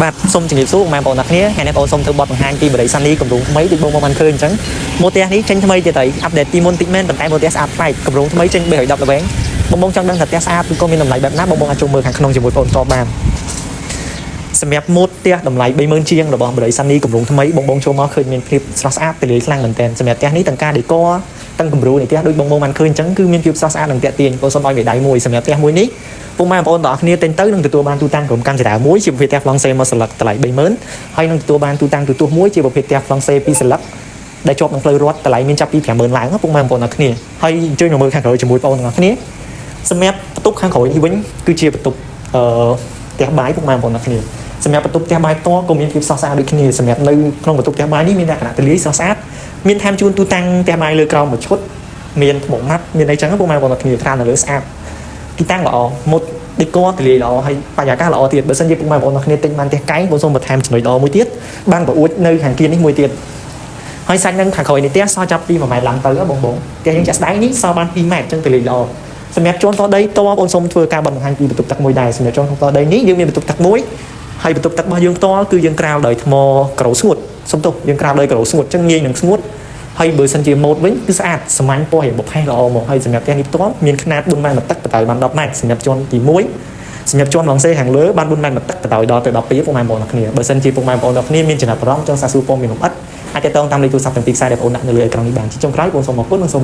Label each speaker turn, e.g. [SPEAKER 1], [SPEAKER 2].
[SPEAKER 1] បាទសូមជម្រាបសួរបងប្អូនអ្នកគ្នាថ្ងៃនេះបងសូមធ្វើបទបង្ហាញពីបរិយាសានីគម្រោងថ្មីដូចបងបានឃើញអញ្ចឹងម៉ូទ័សនេះចេញថ្មីទៀតហើយអាប់ដេតទីមុនតិចមែនប៉ុន្តែម៉ូទ័សស្អាតប្លែកគម្រោងថ្មីចេញ310ល្វែងបងចង់ដឹងថាផ្ទះស្អាតឬក៏មានតម្លៃបែបណាបងអាចចូលមើលខាងក្នុងជាមួយបងតបបានសម្រាប់ម៉ូទ័សតម្លៃ30000ជាងរបស់បរិយាសានីគម្រោងថ្មីបងចូលមកឃើញមានភាពស្រស់ស្អាតទូលាយខ្លាំងមែនទែនសម្រាប់ផ្ទះនេះទាំងការដេក័រទាំងគំរូនៃផ្ទះដូចបងបានឃើញអញ្ចឹងគឺមានភាពស្រស់ស្អាតនិងទាក់ទាញបងសូមឲ្យវាដៃមួយសម្រាប់ផ្ទះមួយនេះពុកម៉ែបងប្អូនទាំងអស់គ្នាទិញទៅនឹងទទួលបានទូតាំងក្រុមកម្មចរាមួយជាប្រភេទផ្ទះប្លង់សេមួយស្លឹកតម្លៃ30000ហើយនឹងទទួលបានទូតាំងទូទស្សន៍មួយជាប្រភេទផ្ទះប្លង់សេ2ស្លឹកដែលជាប់នឹងផ្លូវរដ្ឋតម្លៃមានចាប់ពី50000ឡើងពុកម៉ែបងប្អូនទាំងអស់គ្នាហើយអញ្ជើញមកមើលខាងក្រោយជាមួយបងប្អូនទាំងអស់គ្នាសម្រាប់បន្ទប់ខាងក្រោយនេះវិញគឺជាបន្ទប់ផ្ទះបាយពុកម៉ែបងប្អូនទាំងអស់គ្នាសម្រាប់បន្ទប់ផ្ទះបាយផ្ទាល់ក៏មានភាពស្រស់ស្អាតដូចគ្នាសម្រាប់នៅក្នុងបន្ទប់ផ្ទះបាយនេះមានលក្ខណៈទូលាយស្រស់ស្អាតមានថែមជូនទូតាំងផ្ទះបាយលើក្រោមមួយឈុតមានថ្មម៉ាត់មានអីចឹងពុកម៉ែបងប្អូនទាំងអស់គ្នាត្រាននៅលើស្អាតទីតាំងល្អមុតដេក័រទូលាយល្អហើយបរិយាកាសល្អទៀតបើសិនជាពុកម៉ែបងប្អូនទាំងគ្នាទិញបានផ្ទះកែងបងសូមបន្ថែមចំណុចល្អមួយទៀតបានប្រអួតនៅខាងគៀននេះមួយទៀតហើយសាច់នឹងខាងក្រោយនេះផ្ទះសល់ចាប់ពី1ម៉ែត្រឡើងទៅបងផ្ទះយើងចាក់ស្ដែងនេះសល់បាន2ម៉ែត្រចឹងទូលាយល្អសម្រាប់ជន់តដីតបងសូមធ្វើការបង្ហាញពីបន្ទប់ទឹកមួយដែរសម្រាប់ជន់តដីនេះយើងមានបន្ទប់ទឹកមួយហើយបន្ទប់ទឹករបស់យើងផ្ទាល់គឺយើងក្រាលដោយថ្មក្រូស្ងួតសុំទោសយើងក្រាលដោយក្រូស្ងួតចឹងងាយនឹងស្ងួតហើយបើសិនជាម៉ូតវិញគឺស្អាតសាមញ្ញពណ៌របបផេះល្អមកហើយសម្រាប់ផ្ទះនេះផ្ទាល់មានຂະຫນាត4ម៉ែត្រទឹកបតើបាន10ម៉ែត្រសម្រាប់ជន់ទី1សម្រាប់ជន់ឡងសេខាងលើបាន4ម៉ែត្រទឹកបតើដល់ទៅ12ពុកម៉ែបងប្អូនគ្នាបើសិនជាពុកម៉ែបងប្អូនគ្នាមានចំណាប់អារម្មណ៍ចង់សាកសួរព័ត៌មានលម្អិតអាចទាក់ទងតាមលេខទូរស័ព្ទទាំងពីរខ្សែដែលបងដាក់នៅលើអេក្រង់នេះបានជាចុងក្រោយបងសូមអរគុណនិងសូម